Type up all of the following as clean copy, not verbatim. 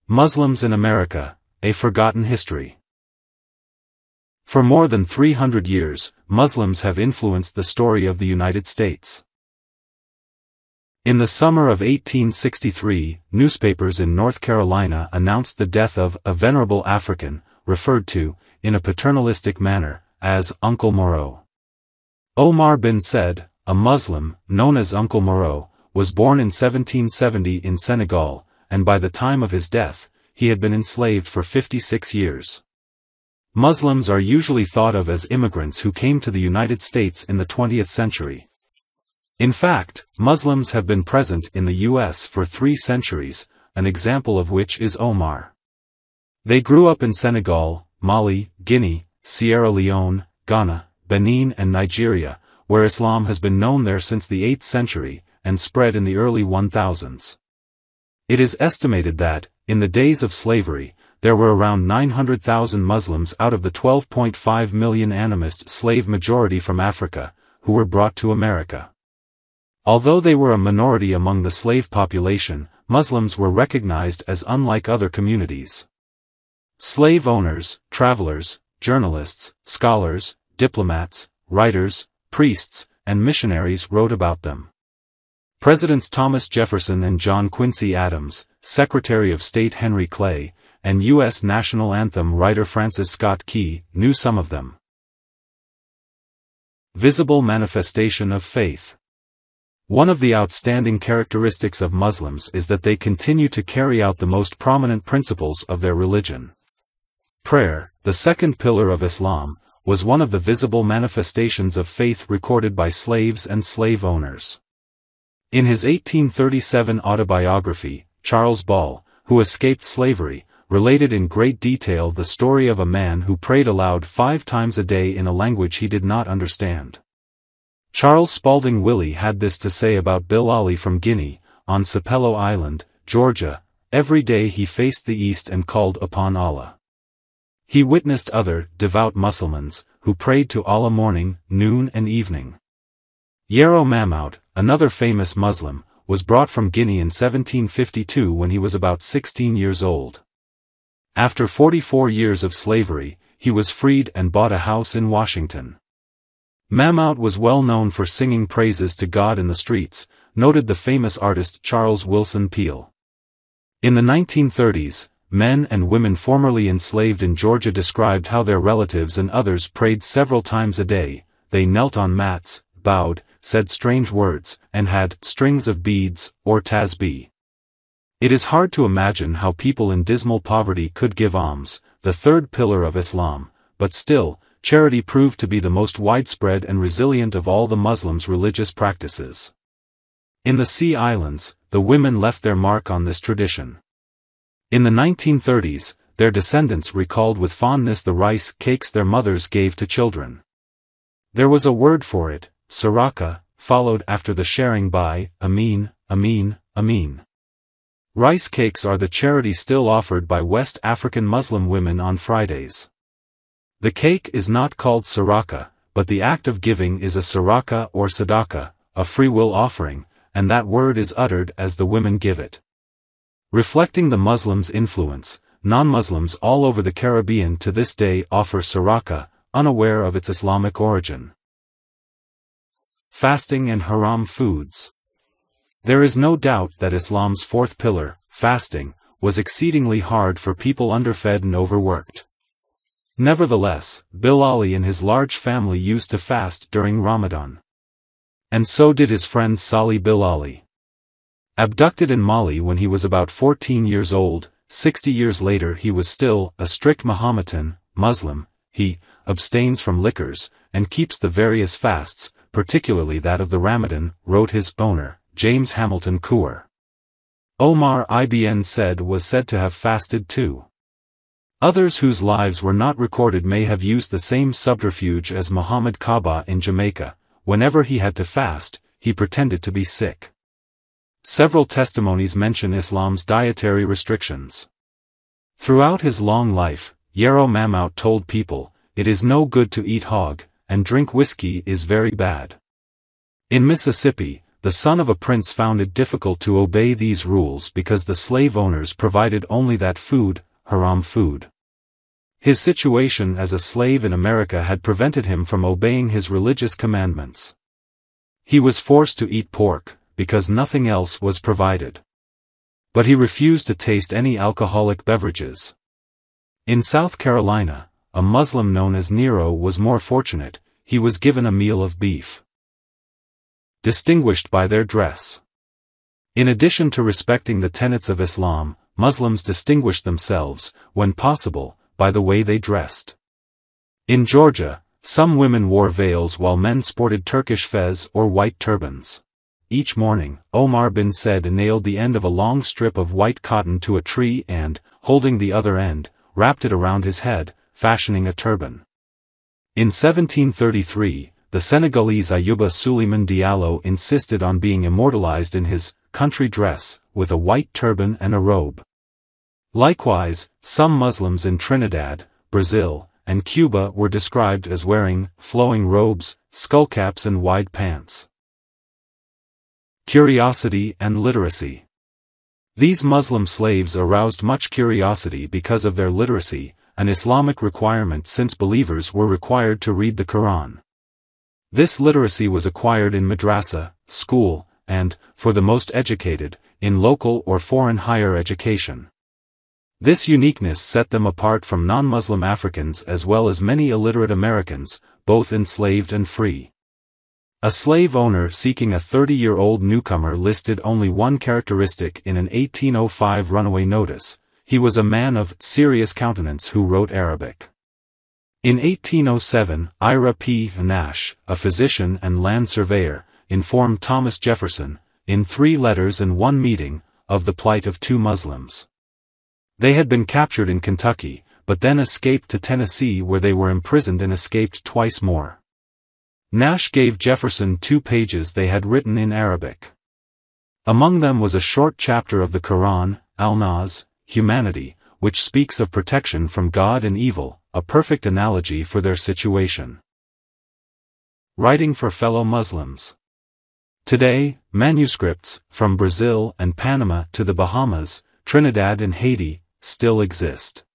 Muslims in America, a Forgotten History. For more than 300 years, Muslims have influenced the story of the United States. In the summer of 1863, newspapers in North Carolina announced the death of a venerable African, referred to, in a paternalistic manner, as Uncle Moreau. Omar bin Said, a Muslim, known as Uncle Moreau, was born in 1770 in Senegal, and by the time of his death, he had been enslaved for 56 years. Muslims are usually thought of as immigrants who came to the United States in the 20th century. In fact, Muslims have been present in the U.S. for 3 centuries, an example of which is Omar. They grew up in Senegal, Mali, Guinea, Sierra Leone, Ghana, Benin and Nigeria, where Islam has been known there since the 8th century, and spread in the early 1000s. It is estimated that, in the days of slavery, there were around 900,000 Muslims out of the 12.5 million animist slave majority from Africa, who were brought to America. Although they were a minority among the slave population, Muslims were recognized as unlike other communities. Slave owners, travelers, journalists, scholars, diplomats, writers, priests, and missionaries wrote about them. Presidents Thomas Jefferson and John Quincy Adams, Secretary of State Henry Clay, and U.S. national anthem writer Francis Scott Key knew some of them. Visible manifestation of faith. One of the outstanding characteristics of Muslims is that they continue to carry out the most prominent principles of their religion. Prayer, the second pillar of Islam, was one of the visible manifestations of faith recorded by slaves and slave owners. In his 1837 autobiography, Charles Ball, who escaped slavery, related in great detail the story of a man who prayed aloud 5 times a day in a language he did not understand. Charles Spalding Willie had this to say about Bill Ali from Guinea, on Sapelo Island, Georgia: every day he faced the east and called upon Allah. He witnessed other, devout Mussulmans, who prayed to Allah morning, noon and evening. Yero Mamout, another famous Muslim, was brought from Guinea in 1752 when he was about 16 years old. After 44 years of slavery, he was freed and bought a house in Washington. Mamout was well known for singing praises to God in the streets, noted the famous artist Charles Willson Peale. In the 1930s, men and women formerly enslaved in Georgia described how their relatives and others prayed several times a day. They knelt on mats, bowed, said strange words, and had strings of beads, or tasbih. It is hard to imagine how people in dismal poverty could give alms, the third pillar of Islam, but still, charity proved to be the most widespread and resilient of all the Muslims' religious practices. In the Sea Islands, the women left their mark on this tradition. In the 1930s, their descendants recalled with fondness the rice cakes their mothers gave to children. There was a word for it, saraka, followed after the sharing by, Amin, Amin, Amin. Rice cakes are the charity still offered by West African Muslim women on Fridays. The cake is not called saraka, but the act of giving is a saraka or sadaka, a free will offering, and that word is uttered as the women give it. Reflecting the Muslims' influence, non-Muslims all over the Caribbean to this day offer saraka, unaware of its Islamic origin. Fasting and haram foods. There is no doubt that Islam's fourth pillar, fasting, was exceedingly hard for people underfed and overworked. Nevertheless, Bill Ali and his large family used to fast during Ramadan. And so did his friend Salih Bill Ali. Abducted in Mali when he was about 14 years old, 60 years later he was still a strict Mahometan, Muslim. He abstains from liquors, and keeps the various fasts, particularly that of the Ramadan, wrote his owner, James Hamilton Couer. Omar ibn Said was said to have fasted too. Others whose lives were not recorded may have used the same subterfuge as Muhammad Kaba in Jamaica. Whenever he had to fast, he pretended to be sick. Several testimonies mention Islam's dietary restrictions. Throughout his long life, Yero Mamout told people, "It is no good to eat hog, and drink whiskey is very bad." In Mississippi, the son of a prince found it difficult to obey these rules because the slave owners provided only that food, haram food. His situation as a slave in America had prevented him from obeying his religious commandments. He was forced to eat pork, because nothing else was provided. But he refused to taste any alcoholic beverages. In South Carolina, a Muslim known as Nero was more fortunate. He was given a meal of beef. Distinguished by their dress. In addition to respecting the tenets of Islam, Muslims distinguished themselves, when possible, by the way they dressed. In Georgia, some women wore veils while men sported Turkish fez or white turbans. Each morning, Omar bin Said nailed the end of a long strip of white cotton to a tree and, holding the other end, wrapped it around his head, fashioning a turban. In 1733, the Senegalese Ayuba Suleiman Diallo insisted on being immortalized in his country dress, with a white turban and a robe. Likewise, some Muslims in Trinidad, Brazil, and Cuba were described as wearing flowing robes, skullcaps and wide pants. Curiosity and literacy. These Muslim slaves aroused much curiosity because of their literacy, an Islamic requirement since believers were required to read the Quran. This literacy was acquired in madrasa, school, and, for the most educated, in local or foreign higher education. This uniqueness set them apart from non-Muslim Africans as well as many illiterate Americans, both enslaved and free. A slave owner seeking a 30-year-old newcomer listed only one characteristic in an 1805 runaway notice: he was a man of serious countenance who wrote Arabic. In 1807, Ira P. Nash, a physician and land surveyor, informed Thomas Jefferson, in 3 letters and 1 meeting, of the plight of 2 Muslims. They had been captured in Kentucky, but then escaped to Tennessee where they were imprisoned and escaped twice more. Nash gave Jefferson 2 pages they had written in Arabic. Among them was a short chapter of the Quran, Al-Nas, Humanity, which speaks of protection from God and evil, a perfect analogy for their situation. Writing for fellow Muslims. Today, manuscripts, from Brazil and Panama to the Bahamas, Trinidad and Haiti, still exist.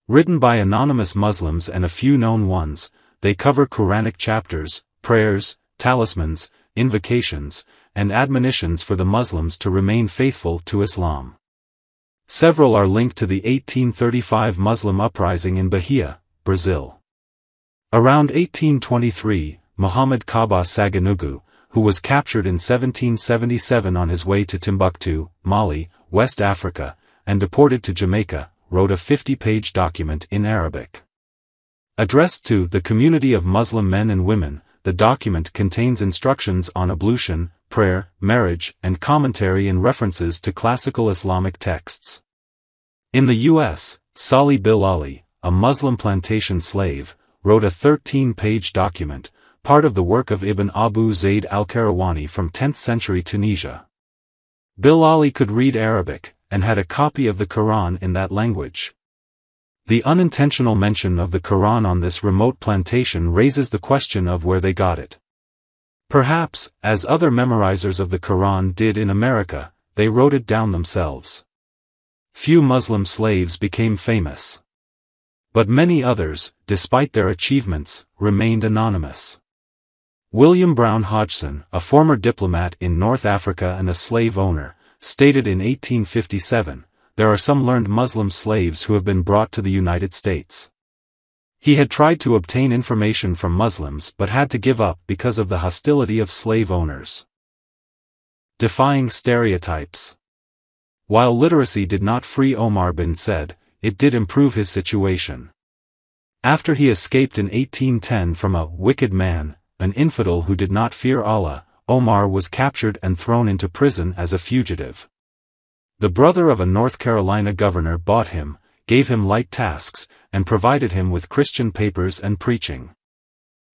Written by anonymous Muslims and a few known ones, they cover Quranic chapters, prayers, talismans, invocations, and admonitions for the Muslims to remain faithful to Islam. Several are linked to the 1835 Muslim uprising in Bahia, Brazil. Around 1823, Muhammad Kaba Saganugu, who was captured in 1777 on his way to Timbuktu, Mali, West Africa, and deported to Jamaica, wrote a 50-page document in Arabic. Addressed to the community of Muslim men and women, the document contains instructions on ablution, prayer, marriage, and commentary and references to classical Islamic texts. In the U.S., Salih Bilali, a Muslim plantation slave, wrote a 13-page document, part of the work of Ibn Abu Zayd al-Qayrawani from 10th century Tunisia. Bilali could read Arabic, and had a copy of the Quran in that language. The unintentional mention of the Quran on this remote plantation raises the question of where they got it. Perhaps, as other memorizers of the Quran did in America, they wrote it down themselves. Few Muslim slaves became famous. But many others, despite their achievements, remained anonymous. William Brown Hodgson, a former diplomat in North Africa and a slave owner, stated in 1857, "There are some learned Muslim slaves who have been brought to the United States." He had tried to obtain information from Muslims but had to give up because of the hostility of slave owners. Defying stereotypes. While literacy did not free Omar bin Said, it did improve his situation. After he escaped in 1810 from a wicked man, an infidel who did not fear Allah, Omar was captured and thrown into prison as a fugitive. The brother of a North Carolina governor bought him, gave him light tasks, and provided him with Christian papers and preaching.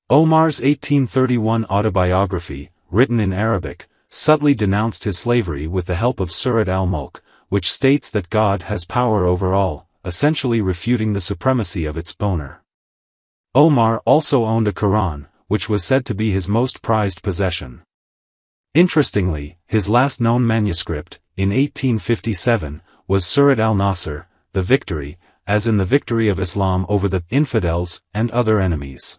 Omar's 1831 autobiography, written in Arabic, subtly denounced his slavery with the help of Surat al-Mulk, which states that God has power over all, essentially refuting the supremacy of its owner. Omar also owned a Quran, which was said to be his most prized possession. Interestingly, his last known manuscript, in 1857, was Surat al-Nasr, the victory, as in the victory of Islam over the infidels and other enemies.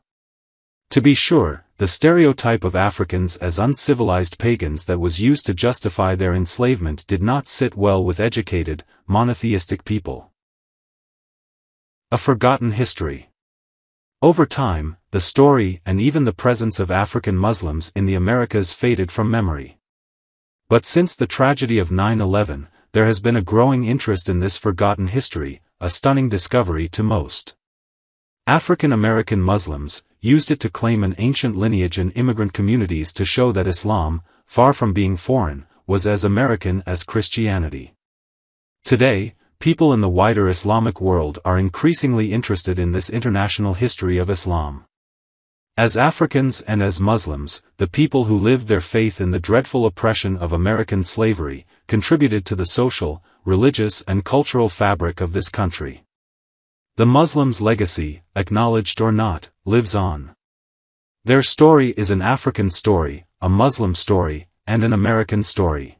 To be sure, the stereotype of Africans as uncivilized pagans that was used to justify their enslavement did not sit well with educated, monotheistic people. A forgotten history. Over time, the story and even the presence of African Muslims in the Americas faded from memory. But since the tragedy of 9/11, there has been a growing interest in this forgotten history, a stunning discovery to most. African American Muslims used it to claim an ancient lineage in immigrant communities to show that Islam, far from being foreign, was as American as Christianity. Today, people in the wider Islamic world are increasingly interested in this international history of Islam. As Africans and as Muslims, the people who lived their faith in the dreadful oppression of American slavery, contributed to the social, religious and cultural fabric of this country. The Muslims' legacy, acknowledged or not, lives on. Their story is an African story, a Muslim story, and an American story.